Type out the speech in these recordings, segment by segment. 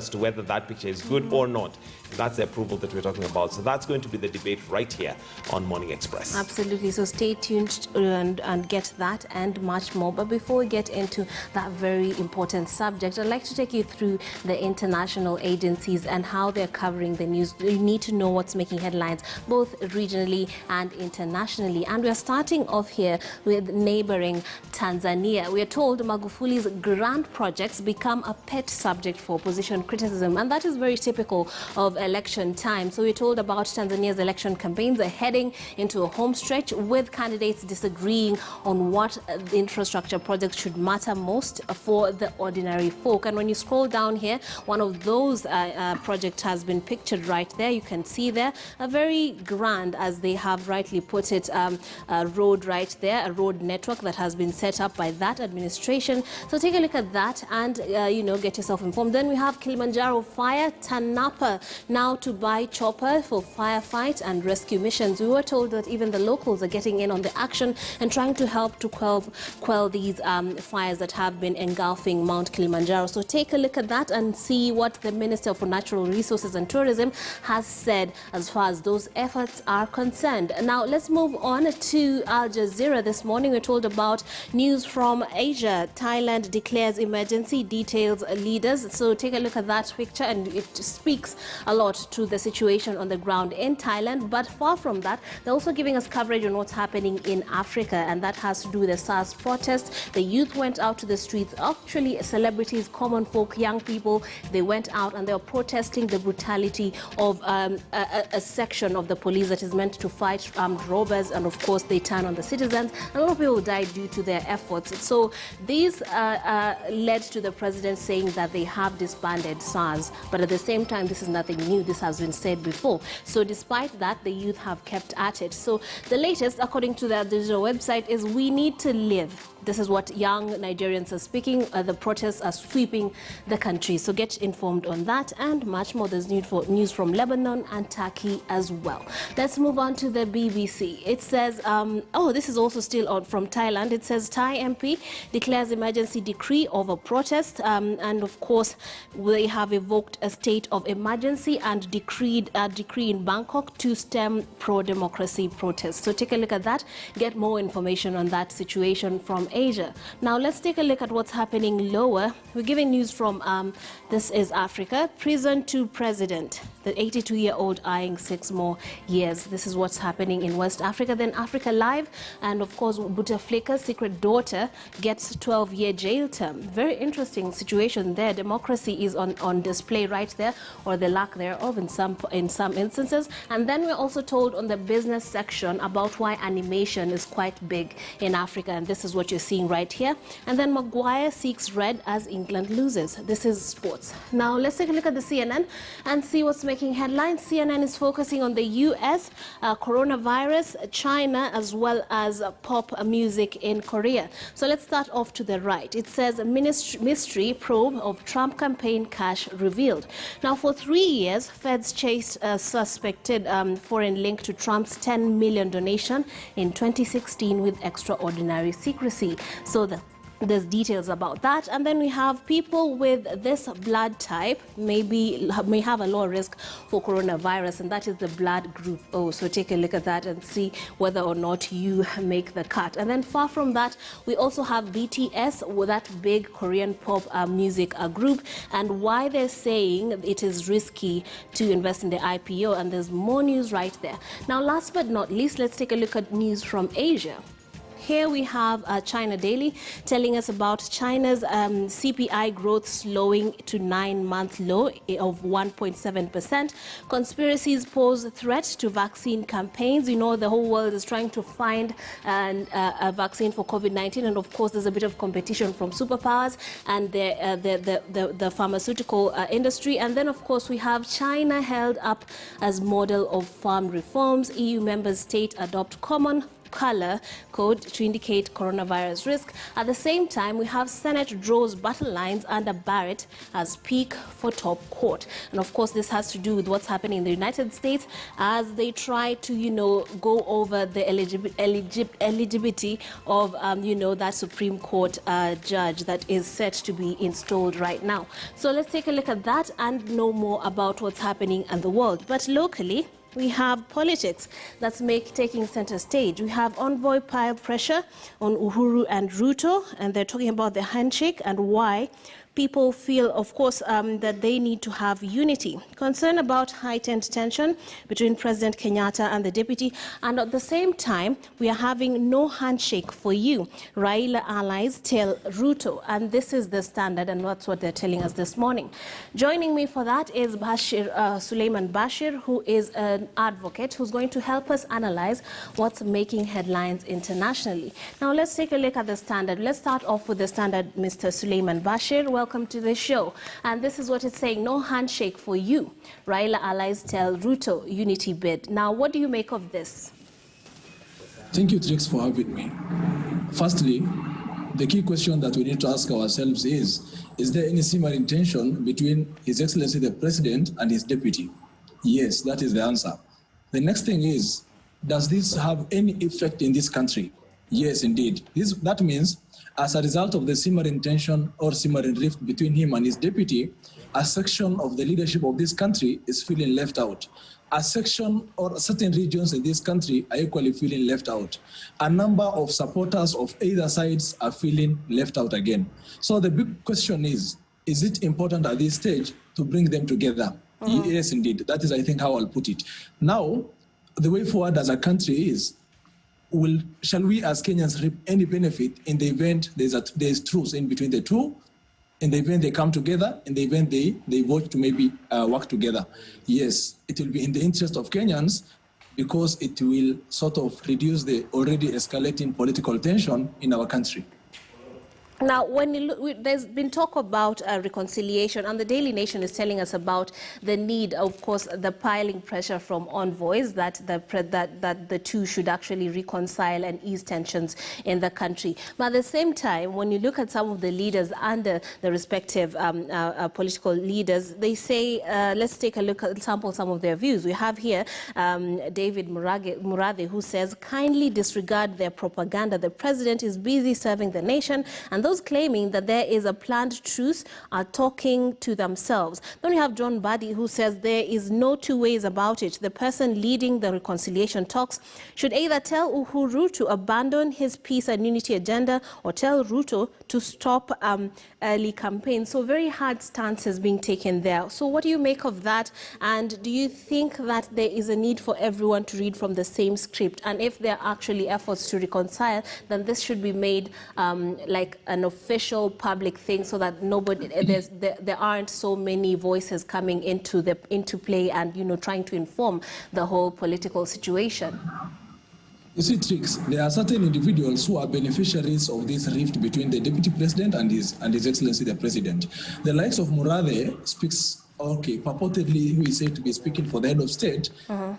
as to whether that picture is good or not. That's the approval that we're talking about. So that's going to be the debate right here on Morning Express. Absolutely. So stay tuned and get that and much more. But before we get into that very important subject, I'd like to take you through the international agencies and how they're covering the news. You need to know what's making headlines both regionally and internationally. And we're starting off here with neighboring Tanzania. We are told Magufuli's grand projects become a pet subject for opposition criticism, and that is very typical of election time. So we're told about Tanzania's election campaigns are heading into a home stretch with candidates disagreeing on what infrastructure projects should matter most for the ordinary folk. And when you scroll down here, one of those projects has been pictured right there. You can see there a very grand, as they have rightly put it, a road right there, a road network that has been set up by that administration. So take a look at that and get yourself informed. Then we have Kilimanjaro fire, TANAPA now to buy chopper for firefight and rescue missions. We were told that even the locals are getting in on the action and trying to help to quell these fires that have been engulfing Mount Kilimanjaro. So take a look at that and see what the Minister for Natural Resources and Tourism has said as far as those efforts are concerned. Now let's move on to Al Jazeera. This morning we're told about news from Asia. Thailand declares emergency, details leaders. So take a look at that picture, and it speaks a lot to the situation on the ground in Thailand. But far from that, they're also giving us coverage on what's happening in Africa, and that has to do with the SARS protests. The youth went out to the streets, actually celebrities, common folk, young people. They went out and they were protesting the brutality of a section of the police that is meant to fight armed robbers, and of course they turn on the citizens. A lot of people died due to their efforts. So these led to the president saying that they have disbanded SARS, but at the same time, this is nothing new. This has been said before. So despite that, the youth have kept at it. So the latest, according to their digital website, is we need to live. This is what young Nigerians are speaking. The protests are sweeping the country. So get informed on that and much more. There's news from Lebanon and Turkey as well. Let's move on to the BBC. It says, this is also still from Thailand. It says Thai MP declares emergency decree over protest. And of course, they have evoked a state of emergency and decreed a decree in Bangkok to stem pro-democracy protests. So take a look at that. Get more information on that situation from Asia. Now let's take a look at what's happening lower. We're giving news from this is Africa. Prison to president. The 82-year-old eyeing 6 more years. This is what's happening in West Africa. Then Africa Live, and of course Bouteflika's secret daughter gets 12-year jail term. Very interesting situation there. Democracy is on display right there, or the lack thereof in some instances. And then we're also told on the business section about why animation is quite big in Africa, and this is what you're seeing right here. And then Maguire seeks red as England loses. This is sports. Now let's take a look at the CNN and see what's making headlines. CNN is focusing on the US, coronavirus, China, as well as pop music in Korea. So let's start off to the right. It says mystery probe of Trump campaign cash revealed. Now for 3 years, feds chased a suspected foreign link to Trump's $10 million donation in 2016 with extraordinary secrecy. So there's details about that. And then we have people with this blood type may have a lower risk for coronavirus, and that is the blood group O. So take a look at that and see whether or not you make the cut. And then far from that, we also have BTS, with that big Korean pop music group, and why they're saying it is risky to invest in the IPO. And there's more news right there. Now, last but not least, let's take a look at news from Asia. Here we have China Daily telling us about China's CPI growth slowing to 9-month low of 1.7%. Conspiracies pose a threat to vaccine campaigns. You know, the whole world is trying to find a vaccine for COVID-19, and of course there's a bit of competition from superpowers and the pharmaceutical industry. And then of course we have China held up as model of farm reforms. EU member state adopt common color code to indicate coronavirus risk. At the same time, we have Senate draws battle lines under Barrett as peak for top court. And of course, this has to do with what's happening in the United States as they try to, go over the eligibility of, that Supreme Court judge that is set to be installed right now. So let's take a look at that and know more about what's happening in the world. But locally, we have politics that's taking center stage. We have envoy pile pressure on Uhuru and Ruto, and they're talking about the handshake and why people feel, of course, that they need to have unity. Concern about heightened tension between President Kenyatta and the deputy, and at the same time, we are having no handshake for you. Raila allies tell Ruto, and this is the standard, and that's what they're telling us this morning. Joining me for that is Suleiman Bashir, who is an advocate who's going to help us analyze what's making headlines internationally. Now, let's take a look at the standard. Let's start off with the standard, Mr. Suleiman Bashir. Welcome to the show. And this is what it's saying, no handshake for you. Raila allies tell Ruto unity bid. Now, what do you make of this? Thank you, Trix, for having me. Firstly, the key question that we need to ask ourselves is there any similar intention between His Excellency the President and his deputy? Yes, that is the answer. The next thing is, does this have any effect in this country? Yes, indeed. That means, as a result of the simmering tension or simmering rift between him and his deputy, a section of the leadership of this country is feeling left out. A section or certain regions in this country are equally feeling left out. A number of supporters of either sides are feeling left out again. So the big question is it important at this stage to bring them together? Yes, indeed. That is, I think, how I'll put it. Now, the way forward as a country is, shall we as Kenyans reap any benefit in the event there's truce in between the two, in the event they come together, in the event they vote to maybe work together? Yes, it will be in the interest of Kenyans because it will sort of reduce the already escalating political tension in our country. Now, when you look, there's been talk about reconciliation, and the Daily Nation is telling us about the need, of course, the piling pressure from envoys that the two should actually reconcile and ease tensions in the country. But at the same time, when you look at some of the leaders under the respective political leaders, they say, let's take a look at sample some of their views. We have here David Murage, who says, kindly disregard their propaganda. The president is busy serving the nation, and those claiming that there is a planned truce are talking to themselves. Then we have John Buddy, who says there is no two ways about it. The person leading the reconciliation talks should either tell Uhuru to abandon his peace and unity agenda or tell Ruto to stop early campaign. So very hard stances being taken there. So what do you make of that? And do you think that there is a need for everyone to read from the same script? And if there are actually efforts to reconcile, then this should be made like an official public thing so that there aren't so many voices coming into play and trying to inform the whole political situation. You see, Trix, there are certain individuals who are beneficiaries of this rift between the deputy president and his Excellency the President. The likes of Murade speaks, purportedly who is said to be speaking for the head of state,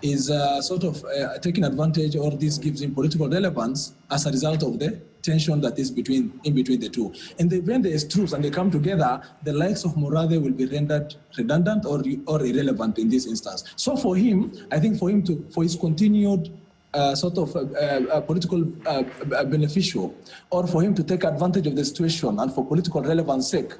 is sort of taking advantage, or this gives him political relevance as a result of the tension that is in between the two. In the event there is truce and they come together, the likes of Murade will be rendered redundant or irrelevant in this instance. So for him, I think for his continued political beneficial, or for him to take advantage of the situation and for political relevance sake,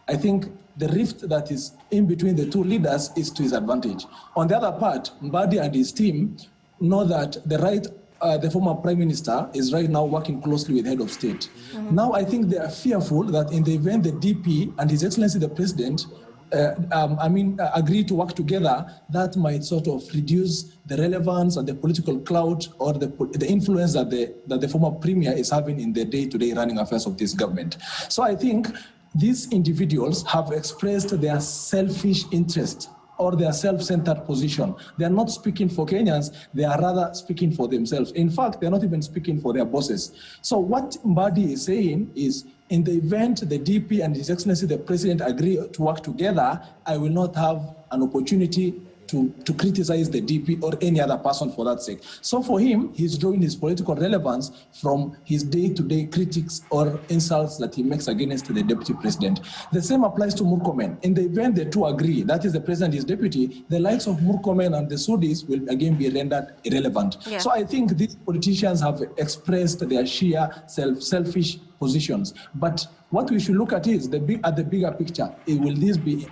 I think the rift that is in between the two leaders is to his advantage. On the other part, Mbadi and his team know that the former Prime Minister is right now working closely with head of state. Now I think they are fearful that in the event the DP and His Excellency the President agree to work together, that might sort of reduce the relevance and the political clout or the influence that the former Premier is having in the day-to-day running affairs of this government. So I think these individuals have expressed their selfish interest or their self-centered position. They are not speaking for Kenyans, they are rather speaking for themselves. In fact, they are not even speaking for their bosses. So what Mbadi is saying is, in the event the DP and His Excellency the President agree to work together, I will not have an opportunity to criticize the DP or any other person for that sake. So for him, he's drawing his political relevance from his day-to-day critics or insults that he makes against the deputy president. The same applies to Murkomen. In the event the two agree, that is the president is deputy, the likes of Murkomen and the Sudis will again be rendered irrelevant. Yeah. So I think these politicians have expressed their sheer selfish positions. But what we should look at is the bigger picture. Will this be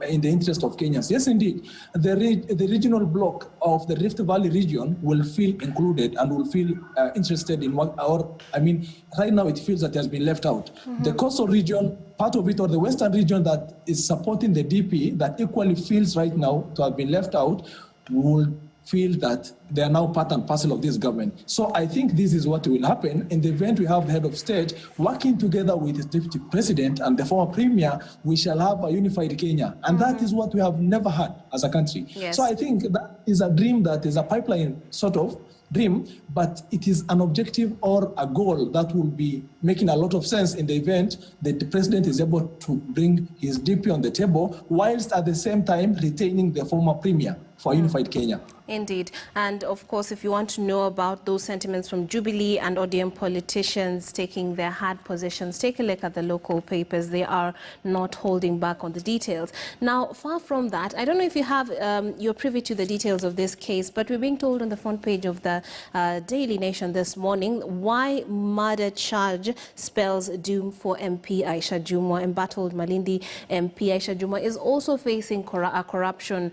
in the interest of Kenyans? Yes, indeed. The regional bloc of the Rift Valley region will feel included and will feel interested in what right now it feels that it has been left out. Mm-hmm. The coastal region, part of it, or the western region that is supporting the DP, that equally feels right now to have been left out, will feel that they are now part and parcel of this government. So I think this is what will happen. In the event we have the head of state working together with his deputy president and the former premier, we shall have a unified Kenya. And that is what we have never had as a country. Yes. So I think that is a dream, that is a pipeline sort of dream, but it is an objective or a goal that will be making a lot of sense in the event that the president is able to bring his DP on the table, whilst at the same time retaining the former premier for unified Kenya. Indeed. And of course, if you want to know about those sentiments from Jubilee and ODM politicians taking their hard positions, take a look at the local papers. They are not holding back on the details. Now, far from that, I don't know if you have, you're privy to the details of this case, but we're being told on the front page of the Daily Nation this morning why murder charge spells doom for MP Aisha Jumwa. Embattled Malindi MP Aisha Jumwa is also facing corruption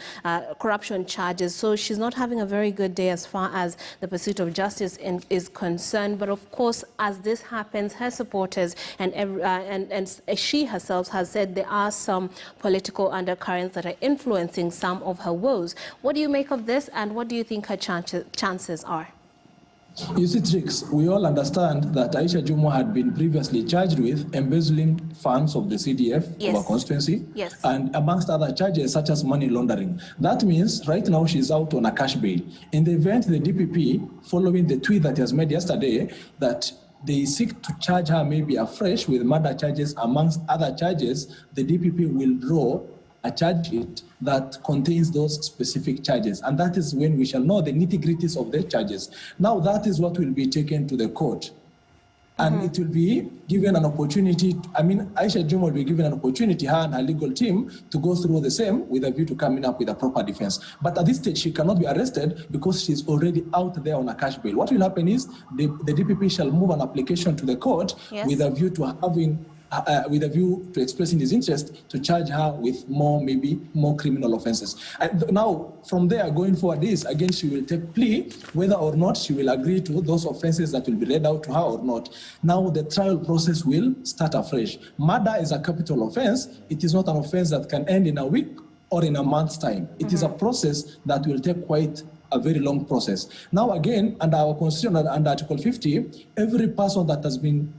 charges. So she's not having a very good day as far as the pursuit of justice is concerned. But of course, as this happens, her supporters and she herself has said there are some political undercurrents that are influencing some of her woes. What do you make of this, and what do you think her chances are? You see, Trix, we all understand that Aisha Jumwa had been previously charged with embezzling funds of the CDF of our constituency, and amongst other charges such as money laundering. That means right now she's out on a cash bail. In the event the DPP, following the tweet that he has made yesterday, that they seek to charge her maybe afresh with murder charges amongst other charges, the DPP will draw a charge sheet that contains those specific charges. And that is when we shall know the nitty-gritties of the charges. Now that is what will be taken to the court. And it will be given an opportunity, Aisha Jumwa will be given an opportunity, her and her legal team, to go through the same with a view to coming up with a proper defense. But at this stage, she cannot be arrested because she's already out there on a cash bail. What will happen is the DPP shall move an application to the court with a view to having expressing his interest to charge her with more criminal offenses. And now, from there, going forward is, again, she will take plea, whether or not she will agree to those offenses that will be read out to her or not. Now, the trial process will start afresh. Murder is a capital offense. It is not an offense that can end in a week or in a month's time. It is a process that will take quite a very long process. Now again, under our constitution, under Article 50, every person that has been,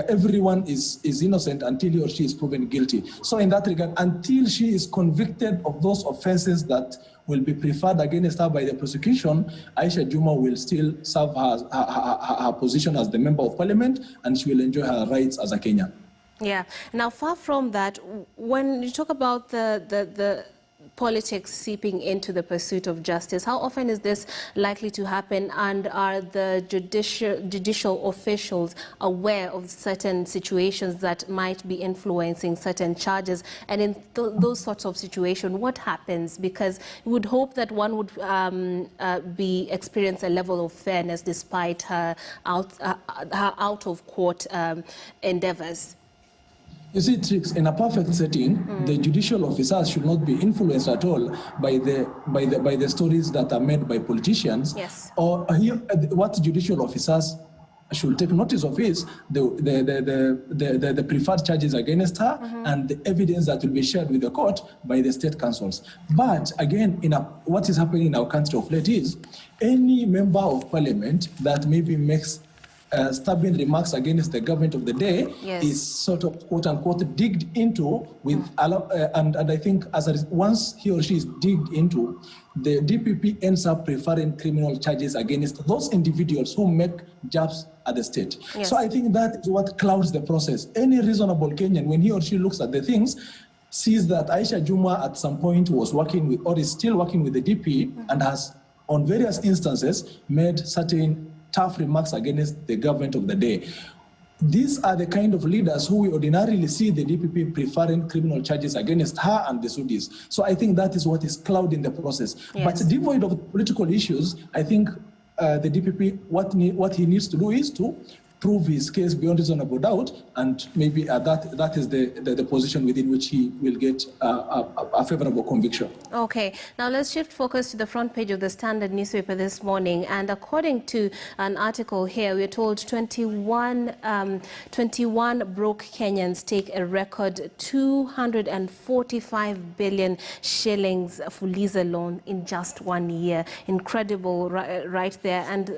everyone is innocent until he or she is proven guilty. So in that regard, until she is convicted of those offenses that will be preferred against her by the prosecution, Aisha Jumwa will still serve her position as the member of parliament, and she will enjoy her rights as a Kenyan. Yeah. Now, far from that, when you talk about the politics seeping into the pursuit of justice, how often is this likely to happen, and are the judicial officials aware of certain situations that might be influencing certain charges? And in those sorts of situations, what happens? Because you would hope that one would experience a level of fairness despite her out of court endeavors. You see, Trix, in a perfect setting, the judicial officers should not be influenced at all by the stories that are made by politicians. Yes. Or what judicial officers should take notice of is the preferred charges against her and the evidence that will be shared with the court by the state councils. But again, what is happening in our country of late is any member of parliament that maybe makes stabbing remarks against the government of the day is sort of quote-unquote digged into with and I think once he or she is digged into, the DPP ends up preferring criminal charges against those individuals who make jabs at the state. So I think that is what clouds the process. Any reasonable Kenyan, when he or she looks at the things, sees that Aisha Juma at some point was working with, or is still working with the DP, and has on various instances made certain tough remarks against the government of the day. These are the kind of leaders who we ordinarily see the DPP preferring criminal charges against her and the Sudis. So I think that is what is clouding the process. Yes. But devoid of political issues, I think the DPP, what he needs to do is to prove his case beyond reasonable doubt, and maybe that is the position within which he will get a favorable conviction. Okay, now let's shift focus to the front page of the Standard newspaper this morning. And according to an article here, we're told 21 broke Kenyans take a record 245 billion shillings Fuliza loan in just 1 year. Incredible, right there. And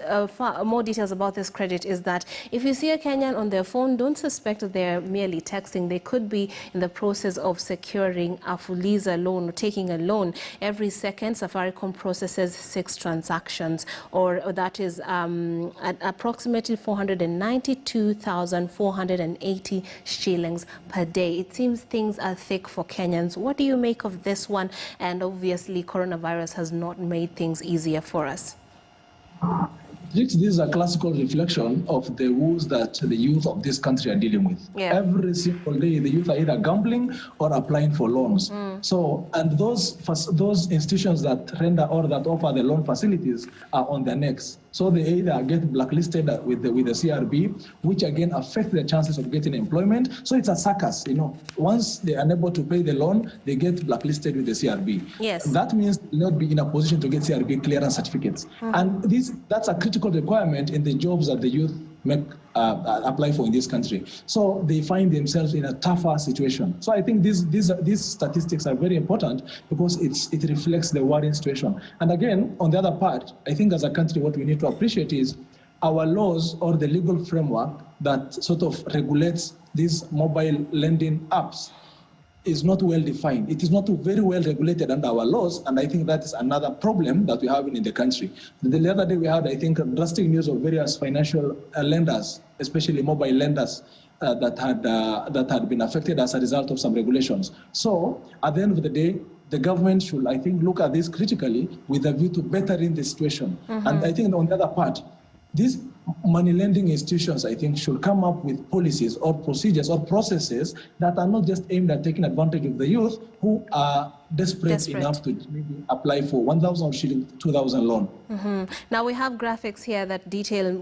more details about this credit is that if you see a Kenyan on their phone, don't suspect that they're merely texting. They could be in the process of securing a Fuliza loan or taking a loan. Every second, Safaricom processes 6 transactions, or that is at approximately 492,480 shillings per day. It seems things are thick for Kenyans. What do you make of this one? And obviously, coronavirus has not made things easier for us. This is a classical reflection of the woes that the youth of this country are dealing with. Yeah. Every single day, the youth are either gambling or applying for loans. So, and those institutions that render or that offer the loan facilities are on their necks. So they either get blacklisted with the CRB, which again affect their chances of getting employment. So it's a circus, you know. Once they are unable to pay the loan, they get blacklisted with the CRB. Yes. That means they'll not be in a position to get CRB clearance certificates. And that's a critical requirement in the jobs that the youth apply for in this country. So they find themselves in a tougher situation. So I think these statistics are very important because it reflects the worrying situation. And again, on the other part, I think as a country, what we need to appreciate is our laws or the legal framework that sort of regulates these mobile lending apps is not well defined. It is not very well regulated under our laws, and I think that is another problem that we have in the country. The other day we had, I think, drastic news of various financial lenders, especially mobile lenders, that had been affected as a result of some regulations. So at the end of the day, the government should, I think, look at this critically with a view to bettering the situation. And I think on the other part, these money lending institutions, I think, should come up with policies or procedures or processes that are not just aimed at taking advantage of the youth who are desperate enough to maybe apply for 1,000 shilling, 2,000 loan. Now we have graphics here that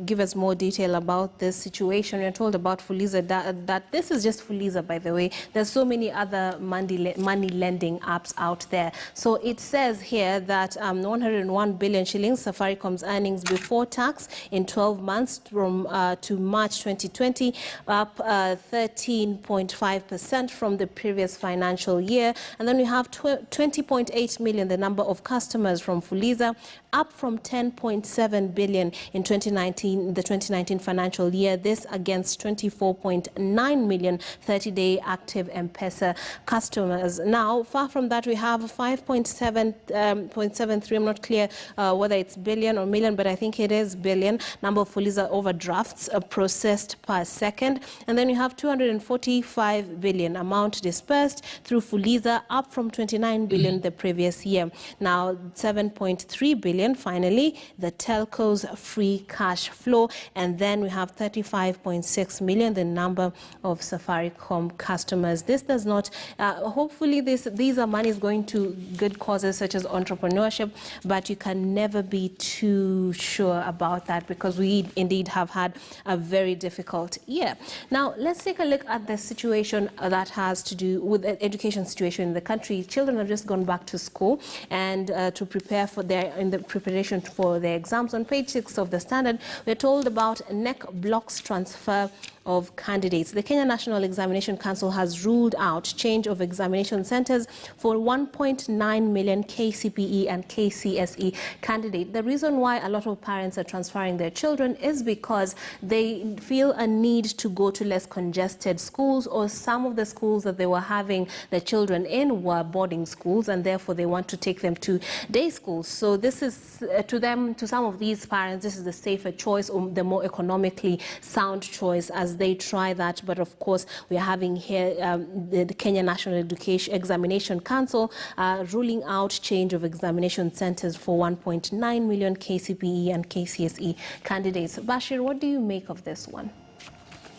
give us more detail about this situation. We're told about Fuliza, that this is just Fuliza, by the way. There's so many other money lending apps out there. So it says here that 101 billion shillings Safaricom's earnings before tax in 12 months from to March 2020, up 13.5% from the previous financial year. And then we have 20.8 million, the number of customers from Fuliza, up from 10.7 billion in 2019, the 2019 financial year. This against 24.9 million 30-day active M-Pesa customers. Now, far from that, we have 5.73. I'm not clear whether it's billion or million, but I think it is billion. Number of Fuliza overdrafts processed per second. And then you have 245 billion amount dispersed through Fuliza, up from 29 billion the previous year. Now, 7.3 billion, finally, the telco's free cash flow. And then we have 35.6 million, the number of Safaricom customers. This does not, hopefully these are monies going to good causes such as entrepreneurship, but you can never be too sure about that because we indeed have had a very difficult year. Now, let's take a look at the situation that has to do with the education situation in the country. Children have just gone back to school and to prepare for preparation for their exams. On page 6 of the Standard, we're told about NEC blocks transfer of candidates. The Kenya National Examination Council has ruled out change of examination centers for 1.9 million KCPE and KCSE candidates. The reason why a lot of parents are transferring their children is because they feel a need to go to less congested schools, or some of the schools that they were having their children in were boarding schools, and therefore they want to take them to day schools. So this is, to some of these parents, this is the safer choice or the more economically sound choice, as as they try that. But of course, we are having here the Kenya National Examination Council ruling out change of examination centers for 1.9 million KCPE and KCSE candidates. Bashir, what do you make of this one?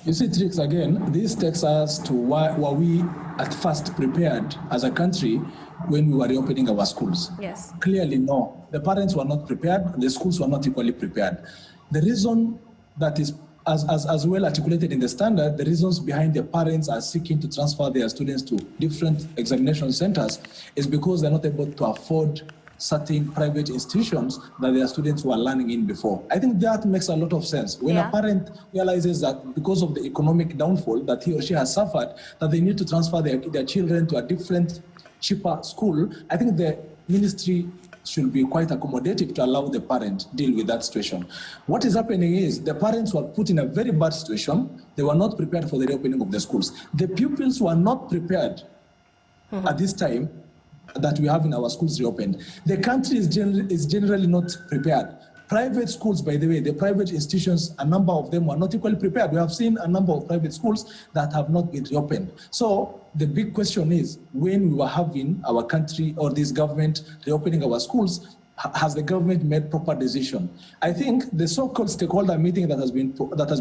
You see, Trix, again, this takes us to why were we at first prepared as a country when we were reopening our schools? Yes. Clearly, no. The parents were not prepared. The schools were not equally prepared. The reason that is, as well articulated in the standard, the reasons behind the parents are seeking to transfer their students to different examination centers is because they're not able to afford certain private institutions that their students were learning in before. I think that makes a lot of sense. When a parent realizes that because of the economic downfall that he or she has suffered, that they need to transfer their children to a different, cheaper school, I think the ministry should be quite accommodative to allow the parent deal with that situation. What is happening is the parents were put in a very bad situation. They were not prepared for the reopening of the schools. The pupils were not prepared at this time that we have in our schools reopened. The country is generally not prepared. Private schools, by the way, the private institutions, a number of them were not equally prepared. We have seen a number of private schools that have not been reopened. So the big question is, when we were having our country or this government reopening our schools, has the government made proper decision? I think the so-called stakeholder meeting that has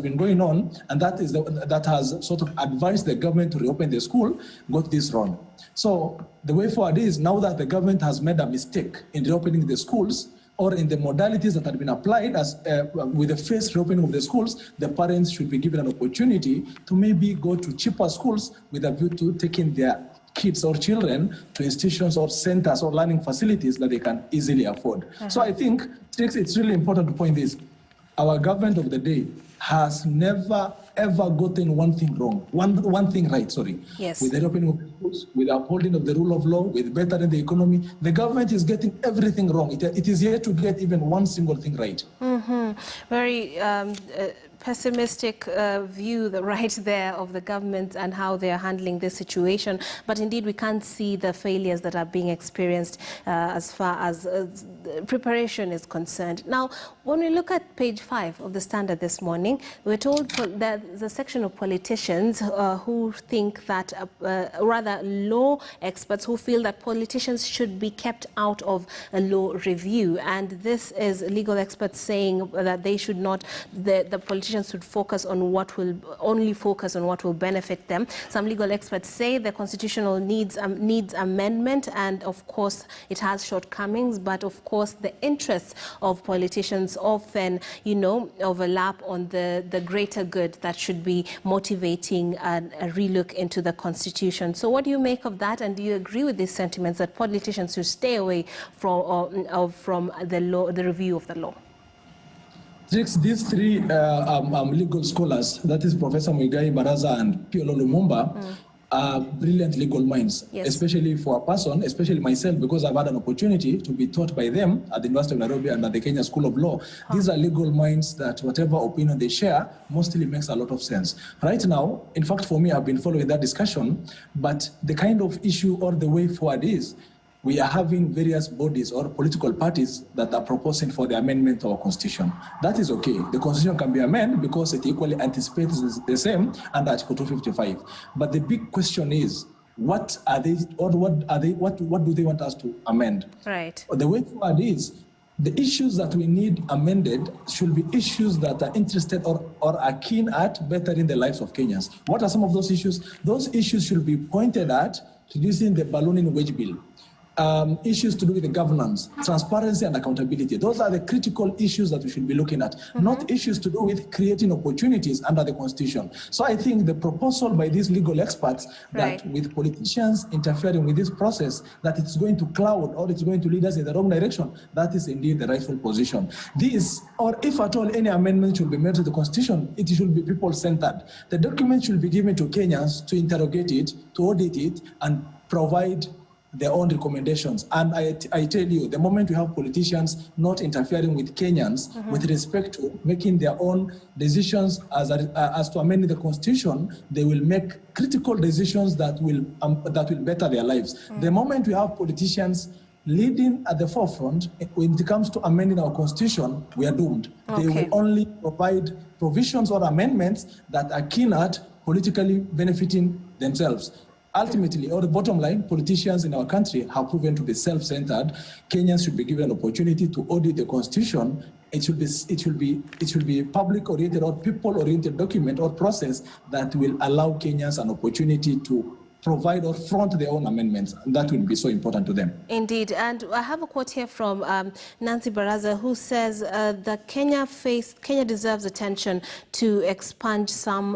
been going on, and that has sort of advised the government to reopen the school, got this wrong. So the way forward is, now that the government has made a mistake in reopening the schools, or in the modalities that had been applied as with the first reopening of the schools, the parents should be given an opportunity to maybe go to cheaper schools with a view to taking their kids or children to institutions or centers or learning facilities that they can easily afford. So I think it's really important to point this. Our government of the day has never, ever gotten one thing wrong, one thing right, sorry. Yes. With the reopening of the schools, with the upholding of the rule of law, with bettering the economy, the government is getting everything wrong. It is yet to get even one single thing right. Very pessimistic view right there of the government and how they are handling this situation. But indeed, we can't see the failures that are being experienced as far as preparation is concerned. Now, when we look at page 5 of the Standard this morning, we're told that there's a section of politicians who think that, rather law experts who feel that politicians should be kept out of a law review. And this is legal experts saying that they should not, the politicians should focus on what will, only focus on what will benefit them. Some legal experts say the constitutional needs amendment, and of course it has shortcomings, but of course the interests of politicians often, you know, overlap on the greater good that should be motivating a relook into the constitution. So what do you make of that, and do you agree with these sentiments that politicians should stay away from the law, the review of the law? These three legal scholars, that is Professor Muigai Baraza and Piolo Lumumba, are brilliant legal minds, especially for a person, especially myself, because I've had an opportunity to be taught by them at the University of Nairobi and at the Kenya School of Law. These are legal minds that whatever opinion they share mostly makes a lot of sense. Right now, in fact, for me, I've been following that discussion, but the kind of issue or the way forward is, we are having various bodies or political parties that are proposing for the amendment of our constitution. That is okay. The constitution can be amended because it equally anticipates the same under Article 255. But the big question is, what are they, or what do they want us to amend? Right. The way forward is, the issues that we need amended should be issues that are interested or are keen at bettering the lives of Kenyans. What are some of those issues? Those issues should be pointed at reducing the ballooning wage bill. Issues to do with the governance, transparency and accountability. Those are the critical issues that we should be looking at, not issues to do with creating opportunities under the Constitution. So I think the proposal by these legal experts that with politicians interfering with this process, that it's going to cloud or it's going to lead us in the wrong direction, that is indeed the rightful position. This, or if at all any amendment should be made to the Constitution, it should be people-centered. The document should be given to Kenyans to interrogate it, to audit it, and provide their own recommendations. And I tell you, the moment we have politicians not interfering with Kenyans with respect to making their own decisions as to amending the Constitution, they will make critical decisions that will better their lives. The moment we have politicians leading at the forefront. When it comes to amending our constitution, we are doomed. Okay. They will only provide provisions or amendments that are keen at politically benefiting themselves. Ultimately, or the bottom line, politicians in our country have proven to be self-centered. Kenyans should be given an opportunity to audit the constitution. It should be public-oriented or people-oriented document or process that will allow Kenyans an opportunity to provide or front their own amendments. And that will be so important to them. Indeed. And I have a quote here from Nancy Baraza, who says that Kenya deserves attention to expunge some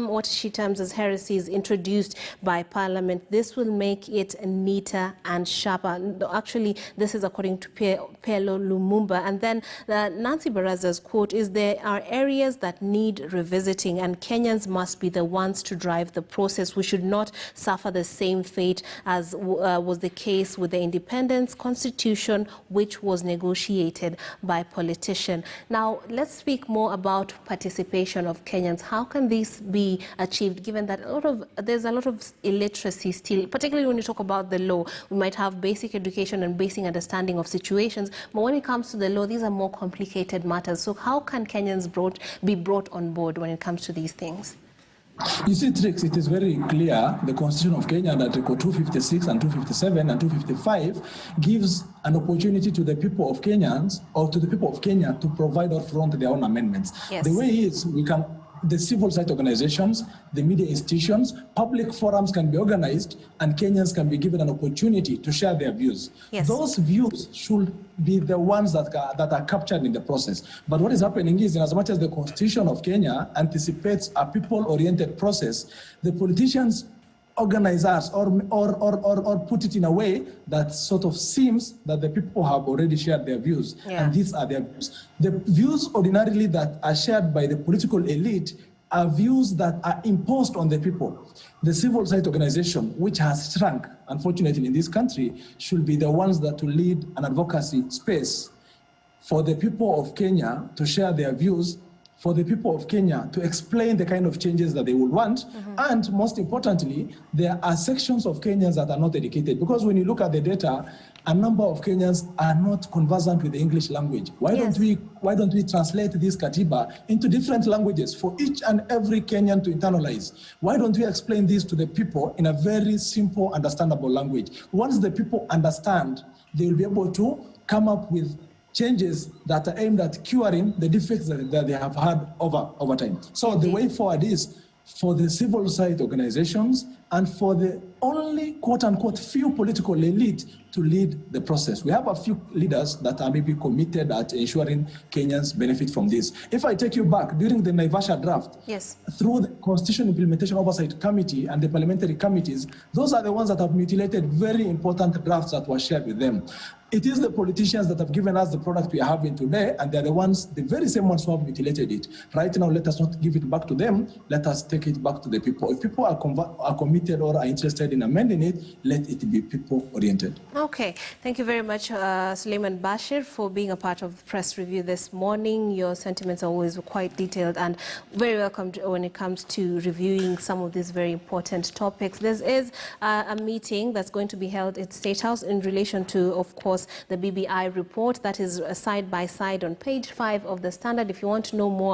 what she terms as heresies introduced by Parliament. This will make it neater and sharper. Actually, this is according to Pello Lumumba. And then Nancy Baraza's quote is, there are areas that need revisiting, and Kenyans must be the ones to drive the process. We should not suffer the same fate as was the case with the independence constitution, which was negotiated by politicians. Now, let's speak more about participation of Kenyans. How can this be achieved, given that there's a lot of illiteracy still, particularly when you talk about the law? We might have basic education and basic understanding of situations, but when it comes to the law, these are more complicated matters. So how can Kenyans be brought on board when it comes to these things? You see, Trix, it is very clear, the Constitution of Kenya, that Article 256 and 257 and 255 gives an opportunity to the people of Kenyans, or to the people of Kenya, to provide or front their own amendments. Yes. The way is, the civil society organizations, the media institutions, public forums can be organized, and Kenyans can be given an opportunity to share their views. Yes. Those views should be the ones that are captured in the process. But what is happening is, in as much as the Constitution of Kenya anticipates a people-oriented process, the politicians organize us or put it in a way that sort of seems that the people have already shared their views. Yeah. And these are their views. The views ordinarily that are shared by the political elite are views that are imposed on the people. The civil society organization, which has shrunk, unfortunately, in this country, should be the ones that will lead an advocacy space for the people of Kenya to share their views, for the people of Kenya to explain the kind of changes that they would want. And most importantly, there are sections of Kenyans that are not educated. Because when you look at the data, a number of Kenyans are not conversant with the English language. Why don't we translate this Katiba into different languages for each and every Kenyan to internalize? Why don't we explain this to the people in a very simple, understandable language? Once the people understand, they will be able to come up with changes that are aimed at curing the defects that they have had over time. So the way forward is for the civil society organizations and for the only quote-unquote few political elite to lead the process. We have a few leaders that are maybe committed at ensuring Kenyans benefit from this. If I take you back, during the Naivasha draft, yes, through the Constitution Implementation Oversight Committee and the parliamentary committees, those are the ones that have mutilated very important drafts that were shared with them. It is the politicians that have given us the product we are having today, and they're the very same ones who have mutilated it. Right now, let us not give it back to them. Let us take it back to the people. If people are committed or are interested in amending it, let it be people-oriented. Okay. Thank you very much, Suleiman Bashir, for being a part of Press Review this morning. Your sentiments are always quite detailed and very welcome when it comes to reviewing some of these very important topics. There is a meeting that's going to be held at State House in relation to, of course, the BBI report that is side by side on page 5 of the Standard. If you want to know more about